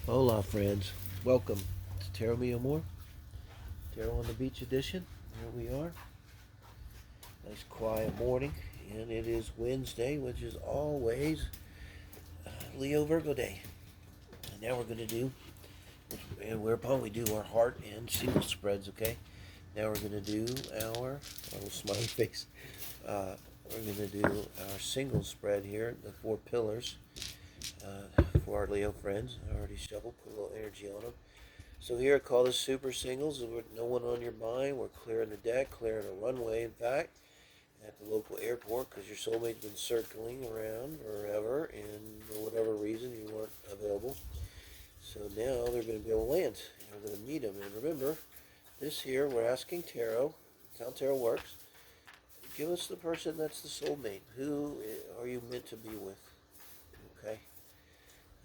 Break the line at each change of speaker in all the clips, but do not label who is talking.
Hola, friends. Welcome to Tarot Me More, Tarot on the Beach edition. Here we are. Nice quiet morning, and it is Wednesday, which is always Leo Virgo Day. And now we're going to do, and whereupon we do our heart and single spreads, okay? Now we're going to do our little smiley face. We're going to do our single spread here, the four pillars, for our Leo friends. I already shuffled, put a little energy on them. So here I call this super singles. With no one on your mind. We're clearing the deck, clearing a runway, in fact, at the local airport because your soulmate's been circling around forever and for whatever reason you weren't available. So now they're going to be able to land. And we're going to meet them. And remember, this here, we're asking Tarot. That's how Tarot works. Give us the person that's the soulmate. Who are you meant to be with? Okay?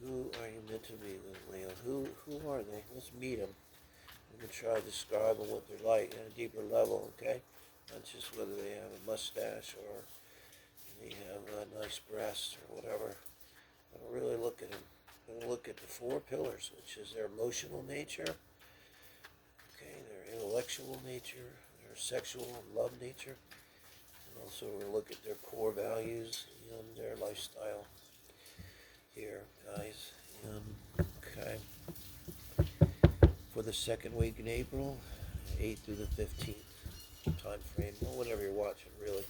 Who are you meant to be with, Leo? Who are they? Let's meet them. I'm going to try to describe what they're like at a deeper level, okay? Not just whether they have a mustache or they have a nice breast or whatever. I'm going to really look at them. I'm going to look at the four pillars, which is their emotional nature, okay, their intellectual nature, their sexual and love nature, and also we're going to look at their core values and their lifestyle here, guys. Okay. For the second week in April, 8th through the 15th time frame. Well, whenever you're watching, really.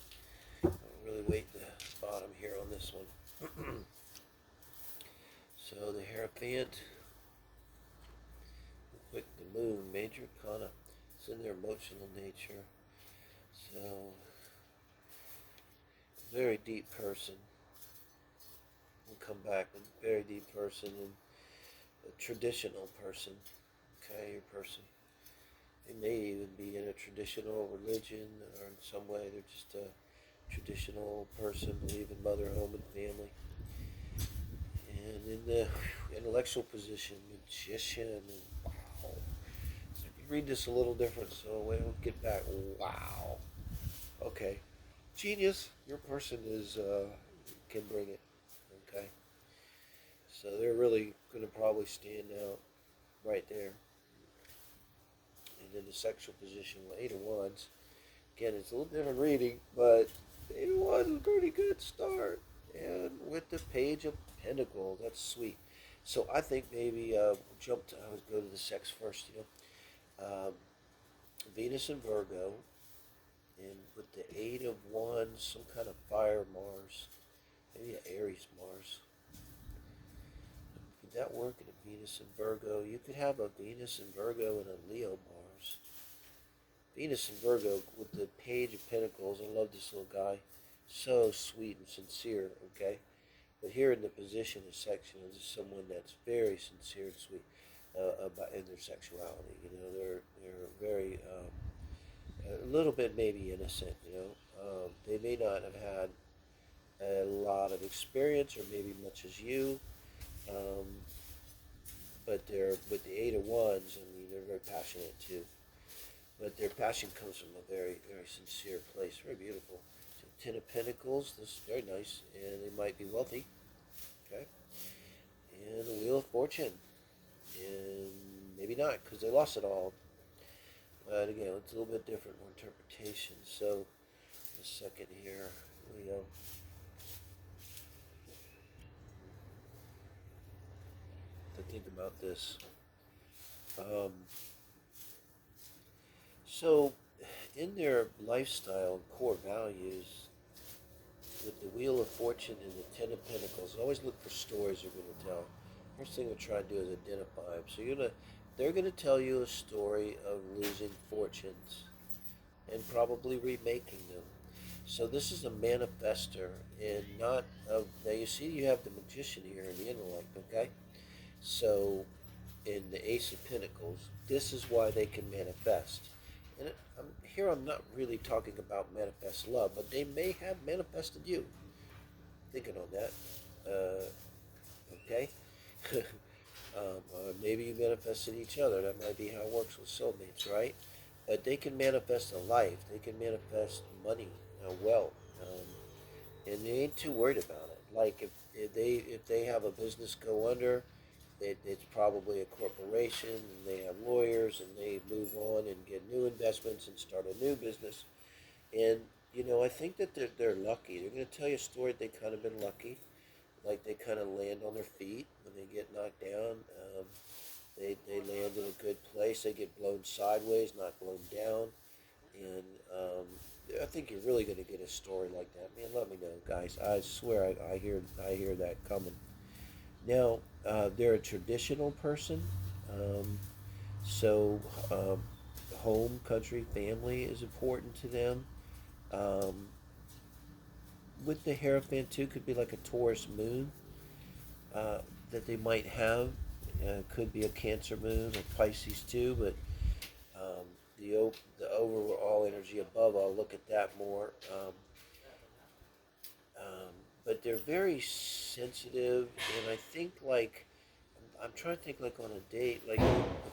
I'll really weight the bottom here on this one. So the Hierophant, the Moon, Major Kana, it's in their emotional nature. So, very deep person. We'll come back with a very deep person and a traditional person. Okay, your person. They may even be in a traditional religion or in some way they're just a traditional person, believe in mother, home, and family. And in the intellectual position, magician, and wow. So you read this a little different, so we'll get back. Wow. Okay. Genius. Your person is can bring it. Okay. So they're really going to probably stand out right there. And then the sexual position with Eight of Wands. Again, it's a little different reading, but Eight of Wands is a pretty good start. And with the Page of Pentacles, that's sweet. So I think maybe I would go to the sex first, Venus and Virgo, and with the Eight of Wands, some kind of fire Mars, maybe an Aries Mars. Could that work in a Venus and Virgo? You could have a Venus and Virgo and a Leo Mars. Venus and Virgo with the Page of Pentacles. I love this little guy. So sweet and sincere, okay? But here in the position of section is someone that's very sincere and sweet about in their sexuality. They're very a little bit maybe innocent. They may not have had a lot of experience or maybe much as you, um, but they're with the Eight of Wands. I mean, they're very passionate too. But their passion comes from a very, very sincere place. Very beautiful. So Ten of Pentacles, this is very nice, and they might be wealthy. Okay. And the Wheel of Fortune. And maybe not, because they lost it all. But again, it's a little bit different, more interpretation. So, a second here, Leo. To think about this. So, in their lifestyle and core values, with the Wheel of Fortune and the Ten of Pentacles, always look for stories they're going to tell. First thing we'll try to do is identify them. So they're going to tell you a story of losing fortunes and probably remaking them. So this is a manifester and not of, now you see you have the Magician here in the intellect, okay? So in the Ace of Pentacles, this is why they can manifest. And here I'm not really talking about manifest love, but they may have manifested you. Thinking on that. Okay? Maybe you manifested each other. That might be how it works with soulmates, right? But they can manifest a life. They can manifest money, wealth. And they ain't too worried about it. Like if they have a business go under, it's probably a corporation, and they have lawyers, and they move on and get new investments and start a new business. And I think that they're lucky. They're going to tell you a story. They kind of been lucky, like they kind of land on their feet when they get knocked down. They land in a good place. They get blown sideways, not blown down. And I think you're really going to get a story like that. Man, let me know, guys. I swear I hear that coming. Now, they're a traditional person, um, so home, country, family is important to them. Um, with the Hierophant too, could be like a Taurus moon uh, that they might have. Could be a Cancer moon or Pisces too, but um, the overall energy above, I'll look at that more. Um, but they're very sensitive, and I think like I'm trying to think like on a date, like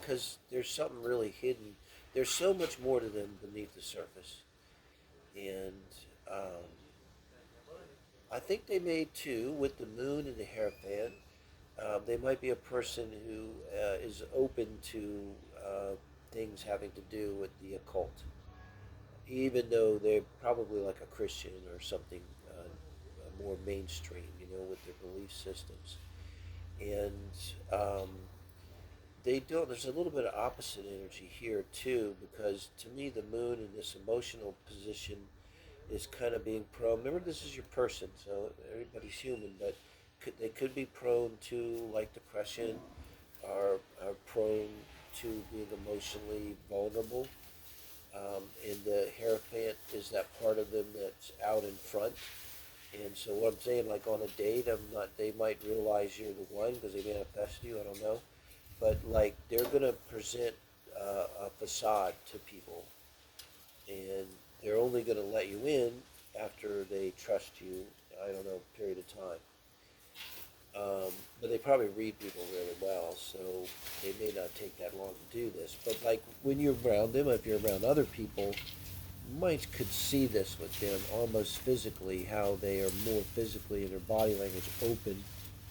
because there's something really hidden. There's so much more to them beneath the surface, and um, I think they may too with the moon and the hierophant. They might be a person who is open to things having to do with the occult, even though they're probably like a Christian or something more mainstream, with their belief systems. And they don't. There's a little bit of opposite energy here too, because to me, the moon in this emotional position is kind of being prone. Remember, this is your person, so everybody's human, but they could be prone to like depression, are prone to being emotionally vulnerable. And the Hierophant is that part of them that's out in front. And so what I'm saying, like on a date, I'm not. They might realize you're the one because they manifest you. I don't know, but like they're gonna present a facade to people, and they're only gonna let you in after they trust you. I don't know, period of time. But they probably read people really well, so they may not take that long to do this. But like when you're around them, if you're around other people, you might could see this with them almost physically, how they are more physically in their body language open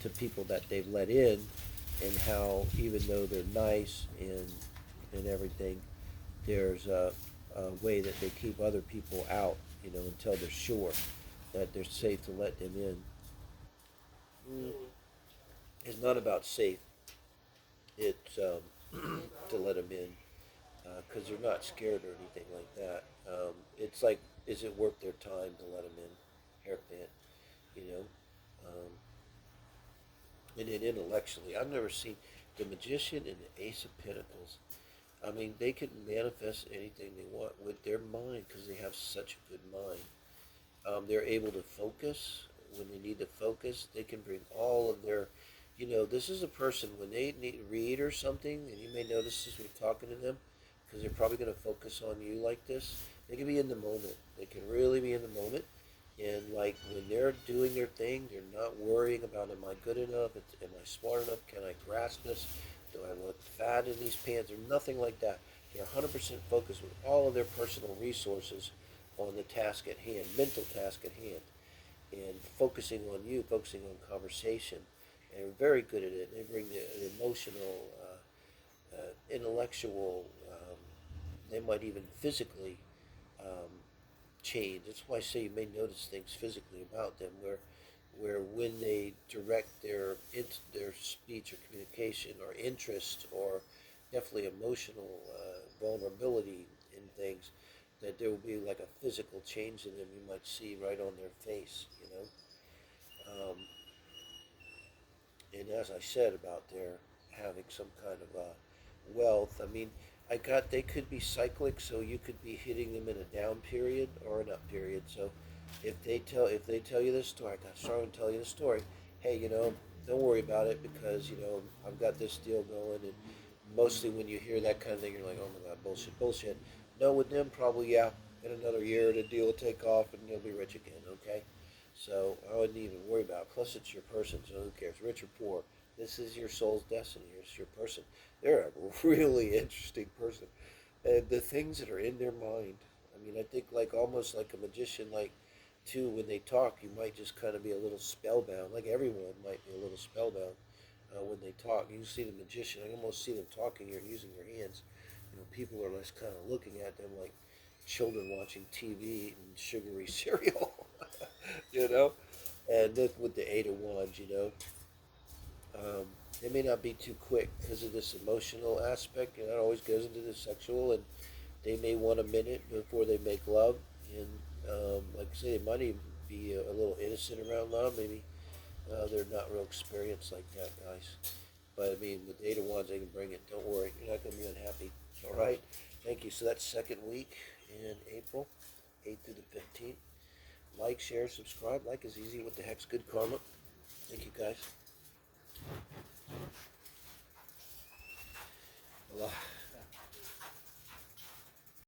to people that they've let in, and how even though they're nice and everything, there's a way that they keep other people out, until they're sure that they're safe to let them in. Mm, it's not about safe. It's to let them in because they're not scared or anything like that. It's like, is it worth their time to let them in? Haircut, you know. Um, and then intellectually, I've never seen the Magician and the Ace of Pentacles. I mean, they can manifest anything they want with their mind because they have such a good mind. They're able to focus when they need to focus. They can bring all of their, this is a person when they need to read or something, and you may notice as we're talking to them, because they're probably going to focus on you like this. They can be in the moment. They can really be in the moment. And like when they're doing their thing, they're not worrying about, am I good enough? Am I smart enough? Can I grasp this? Do I look fat in these pants? Or nothing like that. They're 100% focused with all of their personal resources on the task at hand, mental task at hand, and focusing on you, focusing on conversation. And they're very good at it. They bring the emotional, intellectual, they might even physically um, change. That's why I say you may notice things physically about them where when they direct their speech or communication or interest or definitely emotional vulnerability in things, that there will be like a physical change in them you might see right on their face. And as I said about their having some kind of wealth, I mean, they could be cyclic, so you could be hitting them in a down period or an up period. So if they tell you this story, I got started to tell you the story. Hey, don't worry about it because I've got this deal going, and mostly when you hear that kind of thing, you're like, oh my god, bullshit, bullshit. No, with them, probably yeah. In another year, the deal will take off, and you'll be rich again. Okay. So I wouldn't even worry about it. Plus, it's your person, so who cares? Rich or poor, this is your soul's destiny. It's your person. They're a really interesting person. And the things that are in their mind, I mean, I think like almost like a magician, like, too, when they talk, you might just kind of be a little spellbound. Like everyone might be a little spellbound. when they talk. You see the magician. I almost see them talking or using their hands. People are just kind of looking at them like children watching TV eating sugary cereal. you know. And then with the Eight of Wands, they may not be too quick because of this emotional aspect. It always goes into the sexual, and they may want a minute before they make love. And like I say, they might even be a little innocent around love. Maybe they're not real experienced like that, guys. But I mean, with the Eight of Wands, they can bring it. Don't worry, you're not going to be unhappy. All right. Thank you. So that's second week in April, 8th through the 15th. Like, share, subscribe. Like is easy. What the heck's good karma? Thank you, guys. Allah.